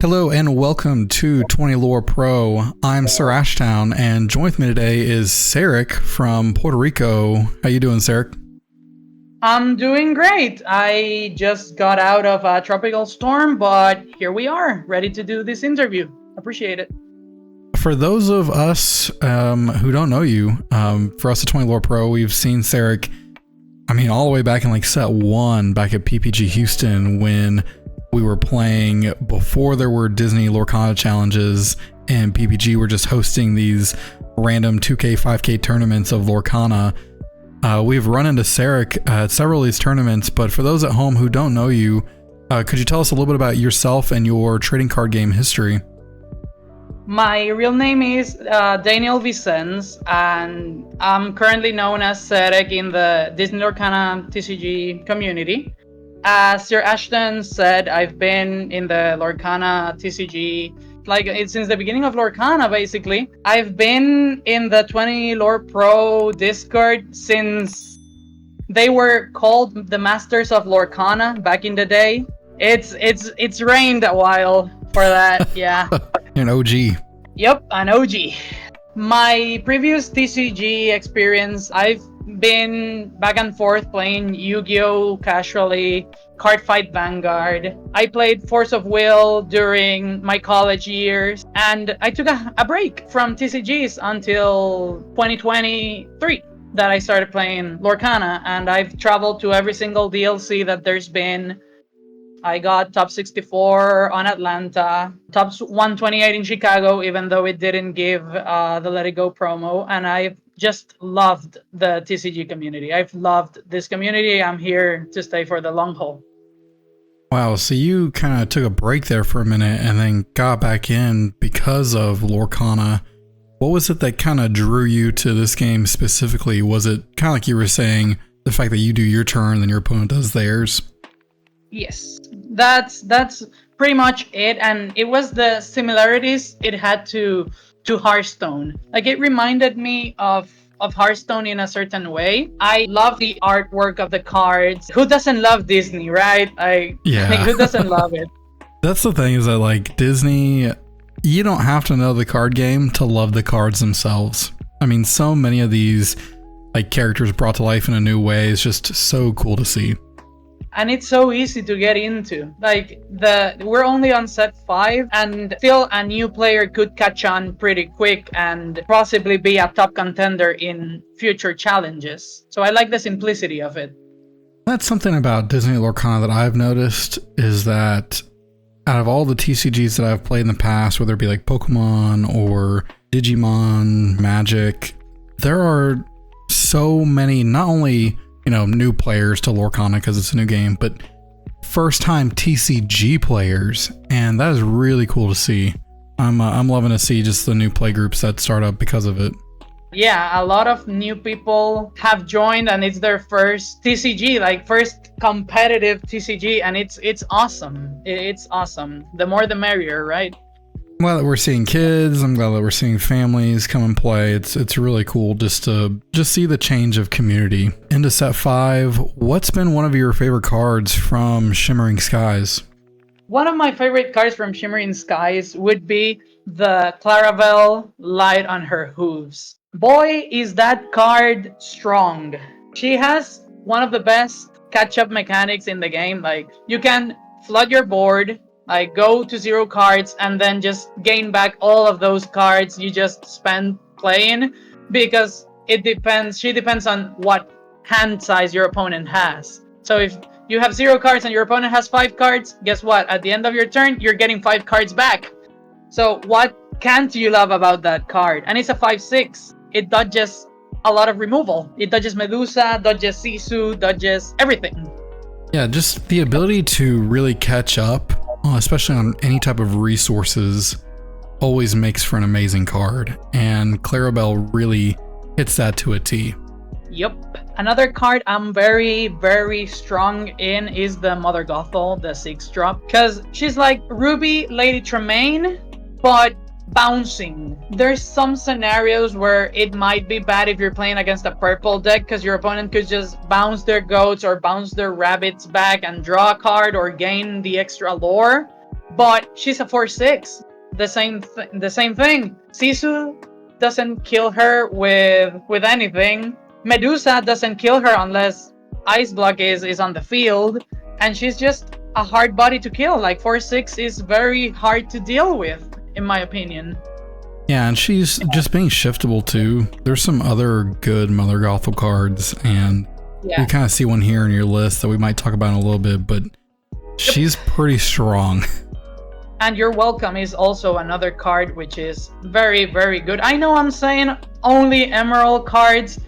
Hello and welcome to 20 Lore Pro. I'm SirAshtown, and joined with me today is Cerek from Puerto Rico. How you doing, Cerek? I'm doing great. I just got out of a tropical storm, but here we are, ready to do this interview. Appreciate it. For those of us who don't know you, for us at 20 Lore Pro, we've seen Cerek, all the way back in like set 1, back at PPG Houston, when we were playing before there were Disney Lorcana challenges, and PPG were just hosting these random 2K, 5K tournaments of Lorcana. We've run into Cerek at several of these tournaments, but for those at home who don't know you, could you tell us a little bit about yourself and your trading card game history? My real name is Daniel Vicens, and I'm currently known as Cerek in the Disney Lorcana TCG community. As SirAshtown said, I've been in the Lorcana TCG since the beginning of Lorcana, basically. I've been in the 20 Lore Pro Discord since they were called the Masters of Lorcana back in the day. It's rained a while for that, yeah. An OG. Yep, an OG. My previous TCG experience, I've been back and forth playing Yu-Gi-Oh! Casually, Cardfight Vanguard. I played Force of Will during my college years, and I took a break from TCGs until 2023 that I started playing Lorcana, and I've traveled to every single DLC that there's been. I got top 64 on Atlanta, top 128 in Chicago, even though it didn't give the Let It Go promo. And I've just loved the TCG community. I've loved this community. I'm here to stay for the long haul. Wow, so you kind of took a break there for a minute and then got back in because of Lorcana. What was it that kind of drew you to this game specifically? Was it kind of like you were saying, the fact that you do your turn, then your opponent does theirs? Yes, that's pretty much it, and it was the similarities it had to Hearthstone. Like, it reminded me of Hearthstone in a certain way. I love the artwork of the cards. Who doesn't love Disney, right? Yeah. Who doesn't love it? That's the thing, is that like Disney, you don't have to know the card game to love the cards themselves. So many of these like characters brought to life in a new way is just so cool to see. And it's so easy to get into. We're only on set 5, and still a new player could catch on pretty quick and possibly be a top contender in future challenges. So I like the simplicity of it. That's something about Disney Lorcana that I've noticed, is that out of all the TCGs that I've played in the past, whether it be like Pokemon or Digimon, Magic, there are so many, not only new players to Lorcana because it's a new game, but first-time TCG players, and that is really cool to see. I'm loving to see just the new play groups that start up because of it. Yeah, a lot of new people have joined, and it's their first TCG, like first competitive TCG, and it's awesome. It's awesome. The more the merrier, right? I'm glad that we're seeing kids. I'm glad that we're seeing families come and play. It's really cool just to see the change of community. Into set 5, what's been one of your favorite cards from Shimmering Skies? One of my favorite cards from Shimmering Skies would be the Clarabelle Light on Her Hooves. Boy, is that card strong. She has one of the best catch-up mechanics in the game. Like, you can flood your board, go to 0 cards, and then just gain back all of those cards you just spent playing, because she depends on what hand size your opponent has. So if you have 0 cards and your opponent has 5 cards, guess what? At the end of your turn, you're getting 5 cards back. So what can't you love about that card? And it's a 5/6. It dodges a lot of removal. It dodges Medusa, dodges Sisu, dodges everything. Yeah, just the ability to really catch up, especially on any type of resources, always makes for an amazing card, and Clarabelle really hits that to a T. Yep. Another card I'm very, very strong in is the Mother Gothel, the 6-drop, because she's like Ruby Lady Tremaine, but bouncing. There's some scenarios where it might be bad if you're playing against a purple deck, because your opponent could just bounce their goats or bounce their rabbits back and draw a card or gain the extra lore. but she's a 4/6. The same thing. Sisu doesn't kill her with anything. Medusa doesn't kill her unless Ice Block is on the field, and she's just a hard body to kill. Like 4/6 is very hard to deal with, in my opinion. Yeah, and she's just being shiftable too. There's some other good Mother Gothel cards, and we kind of see one here in your list that we might talk about in a little bit, but she's pretty strong. And You're Welcome is also another card which is very, very good. I know I'm saying only Emerald cards,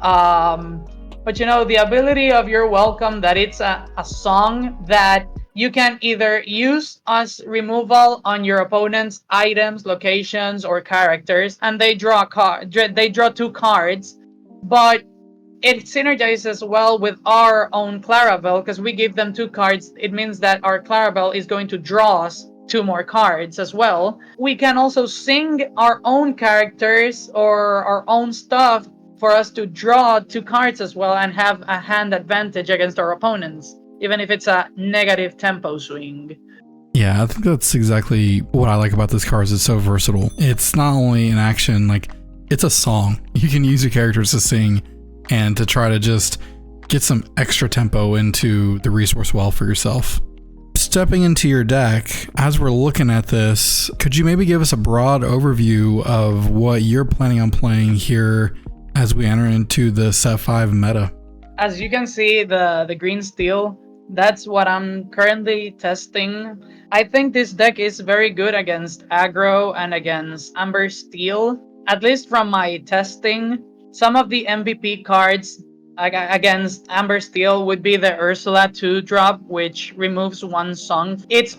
but you know, the ability of You're Welcome, that it's a song that you can either use as removal on your opponent's items, locations, or characters, and they draw two cards, but it synergizes well with our own Clarabelle because we give them 2 cards. It means that our Clarabelle is going to draw us 2 more cards as well. We can also sing our own characters or our own stuff for us to draw 2 cards as well and have a hand advantage against our opponents, even if it's a negative tempo swing. Yeah, I think that's exactly what I like about this card. It's so versatile. It's not only an action, like, it's a song. You can use your characters to sing and to try to just get some extra tempo into the resource well for yourself. Stepping into your deck, as we're looking at this, could you maybe give us a broad overview of what you're planning on playing here as we enter into the set 5 meta? As you can see, the green steel, that's what I'm currently testing. I think this deck is very good against aggro and against Amber Steel, at least from my testing. Some of the MVP cards against Amber Steel would be the Ursula 2-drop, which removes 1 song. It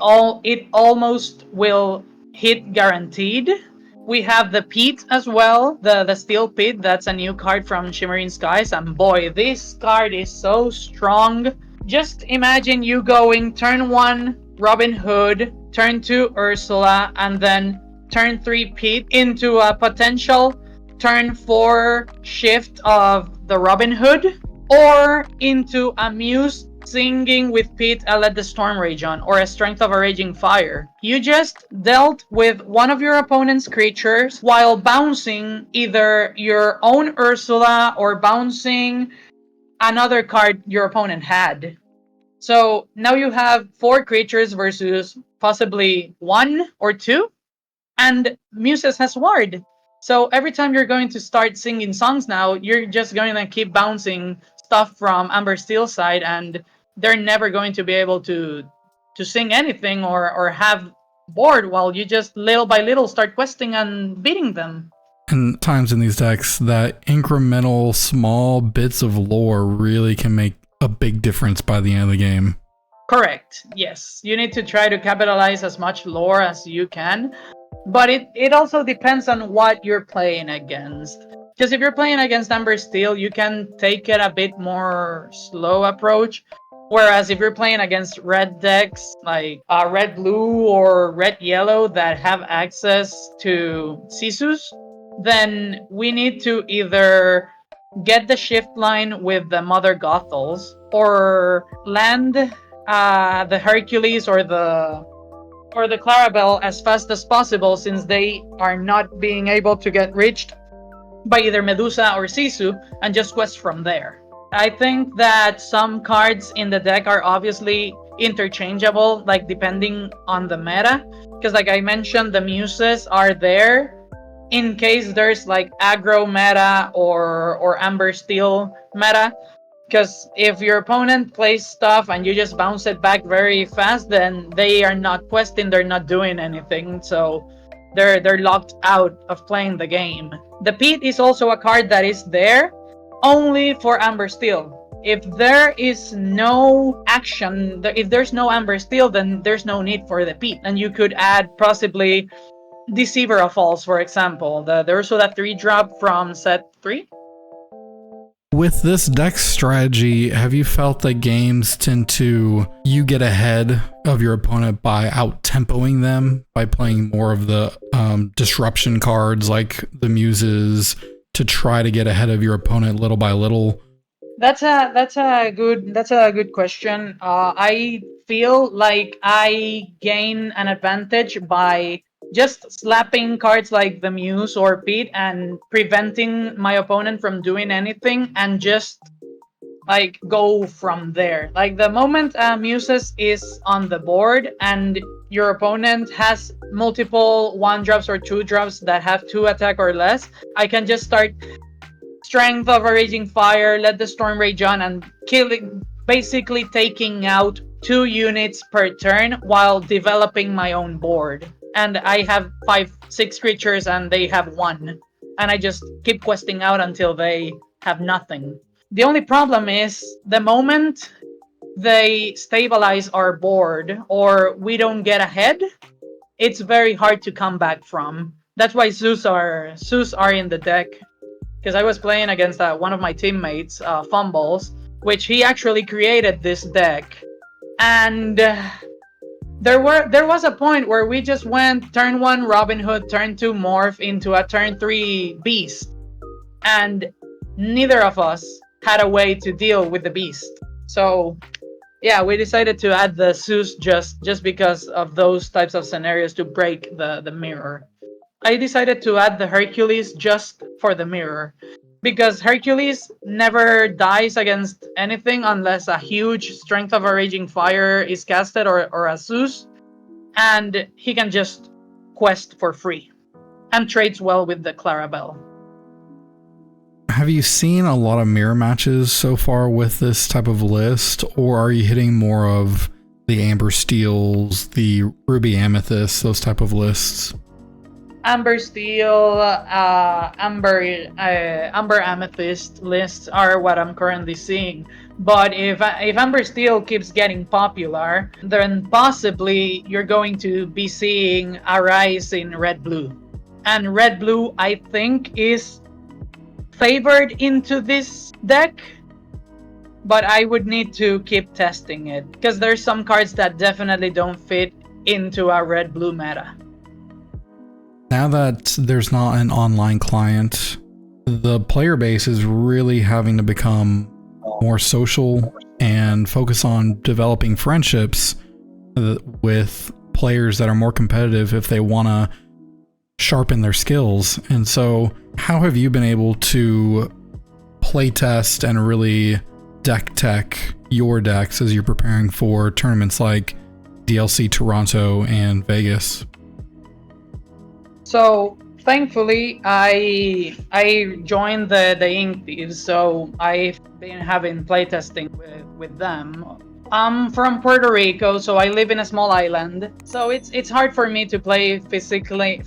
almost will hit guaranteed. We have the Pete as well, the Steel Pit. That's a new card from Shimmering Skies, and boy, this card is so strong. Just imagine you going turn 1 Robin Hood, turn 2 Ursula, and then turn 3 Pete into a potential turn 4 shift of the Robin Hood, or into a Muse singing with Pete a Let the Storm Rage On, or a Strength of a Raging Fire. You just dealt with one of your opponent's creatures while bouncing either your own Ursula or bouncing another card your opponent had. So now you have 4 creatures versus possibly 1 or 2, and Muses has Ward. So every time you're going to start singing songs now, you're just going to keep bouncing stuff from Amber Steel's side, and they're never going to be able to sing anything or have board while you just little by little start questing and beating them. And times in these decks, that incremental small bits of lore really can make a big difference by the end of the game. Correct. Yes. You need to try to capitalize as much lore as you can. But it also depends on what you're playing against. Because if you're playing against Amber Steel, you can take it a bit more slow approach. Whereas if you're playing against red decks, like red blue or red yellow that have access to Sisus, then we need to either get the shift line with the Mother Gothels or land the Hercules or the Clarabelle as fast as possible, since they are not being able to get reached by either Medusa or Sisu, and just quest from there. I think that some cards in the deck are obviously interchangeable, like depending on the meta, because like I mentioned, the Muses are there in case there's like aggro meta or Amber Steel meta. Because if your opponent plays stuff and you just bounce it back very fast, then they are not questing, they're not doing anything, so they're locked out of playing the game. The Pete is also a card that is there only for Amber Steel. If there is no action, if there's no Amber Steel, then there's no need for the Pete. And you could add possibly Deceiver of Falls, for example. There's also that 3-drop from set 3. With this deck strategy, have you felt that games tend to, you get ahead of your opponent by out-tempoing them, by playing more of the disruption cards like the Muses to try to get ahead of your opponent little by little? That's a good question. I feel like I gain an advantage by just slapping cards like the Muse or Pete and preventing my opponent from doing anything and just like go from there. Like the moment Muses is on the board and your opponent has multiple 1-drops or 2-drops that have 2 attack or less, I can just start Strength of a Raging Fire, let the Storm Rage on, and killing, basically taking out 2 units per turn while developing my own board. And I have 6 creatures and they have 1. And I just keep questing out until they have nothing. The only problem is the moment they stabilize our board or we don't get ahead, it's very hard to come back from. That's why Zeus are in the deck, because I was playing against one of my teammates, Fumbles, which he actually created this deck, and there was a point where we just went turn 1 Robin Hood, turn 2 Morph into a turn 3 Beast, and neither of us had a way to deal with the Beast. So yeah, we decided to add the Zeus just because of those types of scenarios to break the mirror. I decided to add the Hercules just for the mirror, because Hercules never dies against anything unless a huge Strength of a Raging Fire is casted or a Zeus, and he can just quest for free and trades well with the Clarabelle. Have you seen a lot of mirror matches so far with this type of list, or are you hitting more of the Amber Steels, the Ruby Amethyst, those type of lists? Amber Steel, Amber Amethyst lists are what I'm currently seeing. But if Amber Steel keeps getting popular, then possibly you're going to be seeing a rise in Red Blue. And Red Blue, I think, is favored into this deck, but I would need to keep testing it, because there's some cards that definitely don't fit into a Red Blue meta. Now that there's not an online client, the player base is really having to become more social and focus on developing friendships with players that are more competitive if they want to sharpen their skills. And so how have you been able to play test and really deck tech your decks as you're preparing for tournaments like DLC Toronto and Vegas? So thankfully, I joined the Ink Thieves, so I've been having playtesting with them. I'm from Puerto Rico, so I live in a small island. So it's hard for me to play physically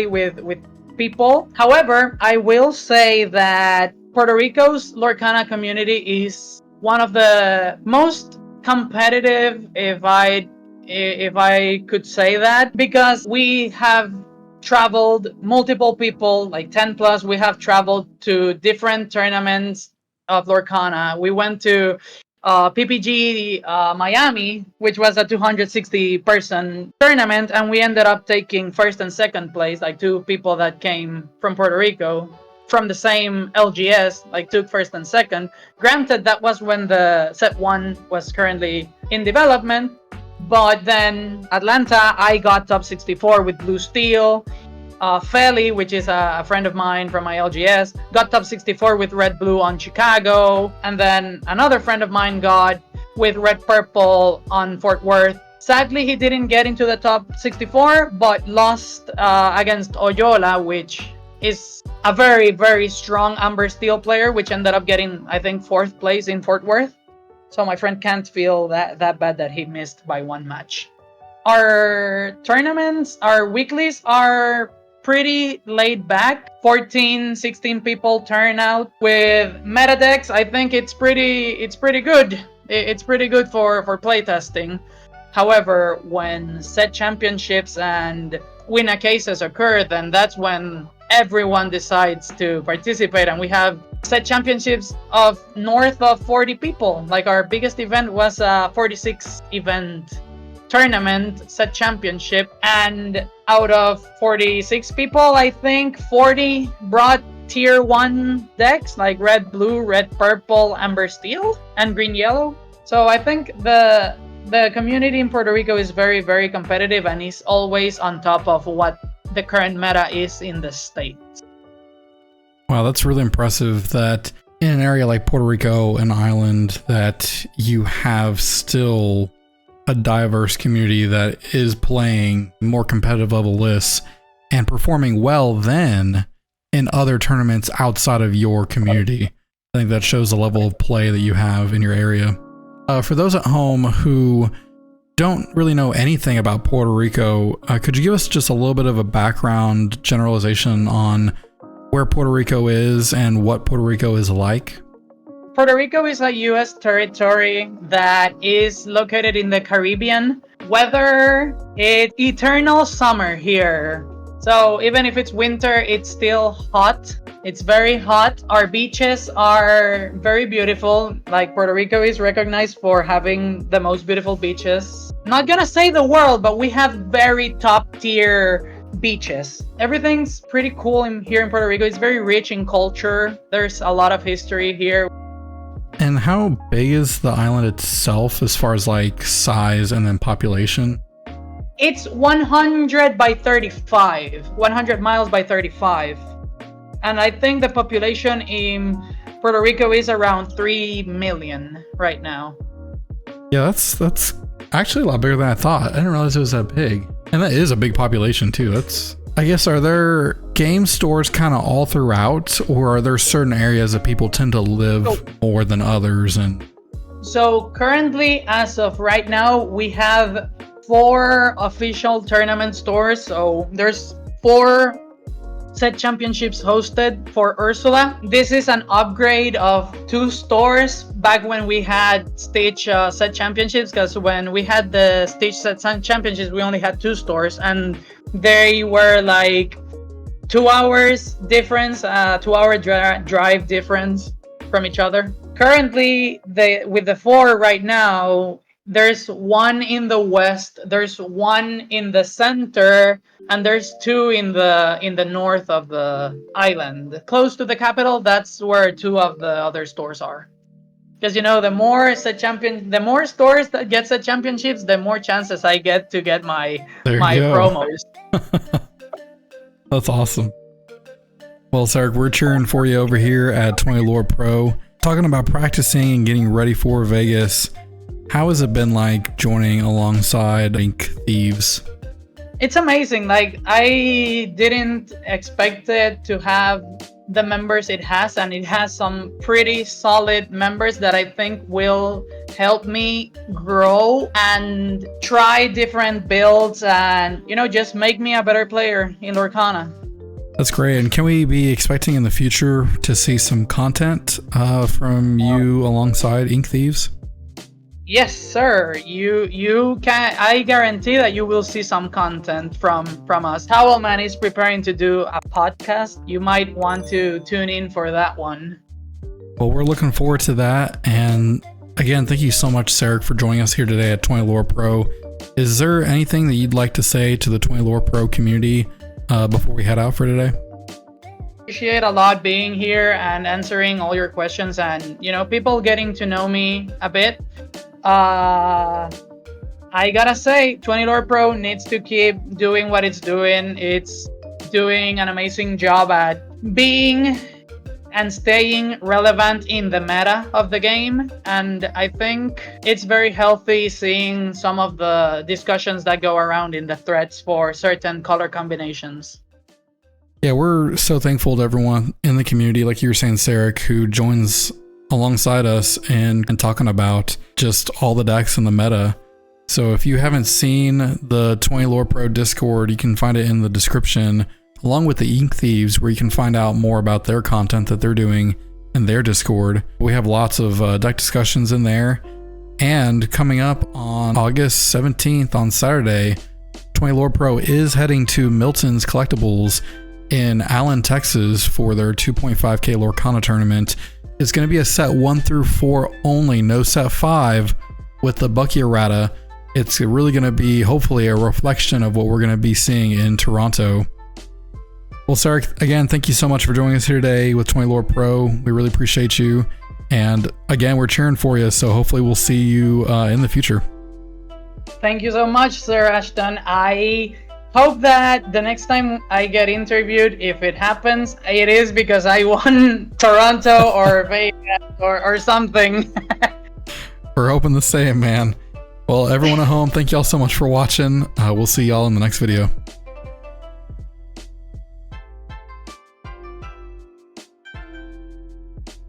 with people. However, I will say that Puerto Rico's Lorcana community is one of the most competitive, if I could say that, because we have traveled, multiple people, like 10 plus, we have traveled to different tournaments of Lorcana. We went to PPG Miami, which was a 260 person tournament, and we ended up taking first and second place, like 2 people that came from Puerto Rico from the same LGS, like took first and second. Granted, that was when the set 1 was currently in development, but then Atlanta, I got top 64 with Blue Steel. Feli, which is a friend of mine from my LGS, got top 64 with Red Blue on Chicago. And then another friend of mine got with Red Purple on Fort Worth. Sadly, he didn't get into the top 64, but lost against Oyola, which is a very, very strong Amber Steel player, which ended up getting, I think, 4th place in Fort Worth. So my friend can't feel that bad that he missed by 1 match. Our tournaments, our weeklies are pretty laid back. 14, 16 people turnout. With meta decks, I think it's pretty good. It's pretty good for playtesting. However, when set championships and winner cases occur, then that's when everyone decides to participate, and we have set championships of north of 40 people. Like our biggest event was a 46 event tournament set championship, and out of 46 people, I think 40 brought tier 1 decks like red blue, red purple, amber steel, and green yellow. So I think the community in Puerto Rico is very, very competitive and is always on top of what the current meta is in the state. Wow, that's really impressive that in an area like Puerto Rico, an island, that you have still a diverse community that is playing more competitive level lists and performing well then in other tournaments outside of your community. I think that shows the level of play that you have in your area. For those at home who don't really know anything about Puerto Rico, could you give us just a little bit of a background generalization on where Puerto Rico is and what Puerto Rico is like? Puerto Rico is a U.S. territory that is located in the Caribbean. Weather, it's eternal summer here. So even if it's winter, it's still hot. It's very hot. Our beaches are very beautiful. Like Puerto Rico is recognized for having the most beautiful beaches. Not gonna say the world, but we have very top tier beaches. Everything's pretty cool here in Puerto Rico. It's very rich in culture. There's a lot of history here. And how big is the island itself as far as like size and then population? It's 100 by 35, 100 miles by 35. And I think the population in Puerto Rico is around 3 million right now. Yeah, that's actually a lot bigger than I thought. I didn't realize it was that big. And that is a big population too. I guess, are there game stores kind of all throughout, or are there certain areas that people tend to live more than others? And so currently, as of right now, we have 4 official tournament stores. So there's 4 set championships hosted for Ursula. This is an upgrade of 2 stores back when we had stage set championships, because when we had the stage set championships, we only had 2 stores, and they were like 2 hours difference, 2-hour drive difference from each other. Currently, with the 4 right now, there's 1 in the west, there's 1 in the center, and there's 2 in the north of the island. Close to the capital, that's where 2 of the other stores are. Because the more stores that get set championships, the more chances I get to get my promos. That's awesome. Well, Cerek, we're cheering for you over here at 20 Lore Pro. Talking about practicing and getting ready for Vegas, how has it been like joining alongside Ink Thieves? It's amazing. Like, I didn't expect it to have the members it has, and it has some pretty solid members that I think will help me grow and try different builds and, just make me a better player in Lorcana. That's great. And can we be expecting in the future to see some content from you alongside Ink Thieves? Yes, sir. You can. I guarantee that you will see some content from us. Howlman is preparing to do a podcast. You might want to tune in for that one. Well, we're looking forward to that. And again, thank you so much, Cerek, for joining us here today at 20 Lore Pro. Is there anything that you'd like to say to the 20 Lore Pro community before we head out for today? Appreciate a lot being here and answering all your questions, and people getting to know me a bit. I gotta say, 20 Lore Pro needs to keep doing what it's doing. It's doing an amazing job at being and staying relevant in the meta of the game, and I think it's very healthy seeing some of the discussions that go around in the threads for certain color combinations. Yeah, we're so thankful to everyone in the community, like you were saying, Cerek, who joins alongside us and talking about just all the decks in the meta. So if you haven't seen the 20 Lore Pro Discord, you can find it in the description, along with the Ink Thieves, where you can find out more about their content that they're doing in their Discord. We have lots of deck discussions in there. And coming up on August 17th on Saturday, 20 Lore Pro is heading to Milton's Collectibles in Allen, Texas for their 2.5K Lorcana tournament. It's going to be a set 1 through 4 only, no set 5 with the Bucky errata. It's really going to be hopefully a reflection of what we're going to be seeing in Toronto. Well, Cerek, again, thank you so much for joining us here today with 20 Lore Pro. We really appreciate you. And again, we're cheering for you, so hopefully we'll see you in the future. Thank you so much, SirAshtown. I hope that the next time I get interviewed, if it happens, it is because I won Toronto or Vegas or something. We're hoping the same, man. Well, everyone at home, thank y'all so much for watching. We'll see y'all in the next video.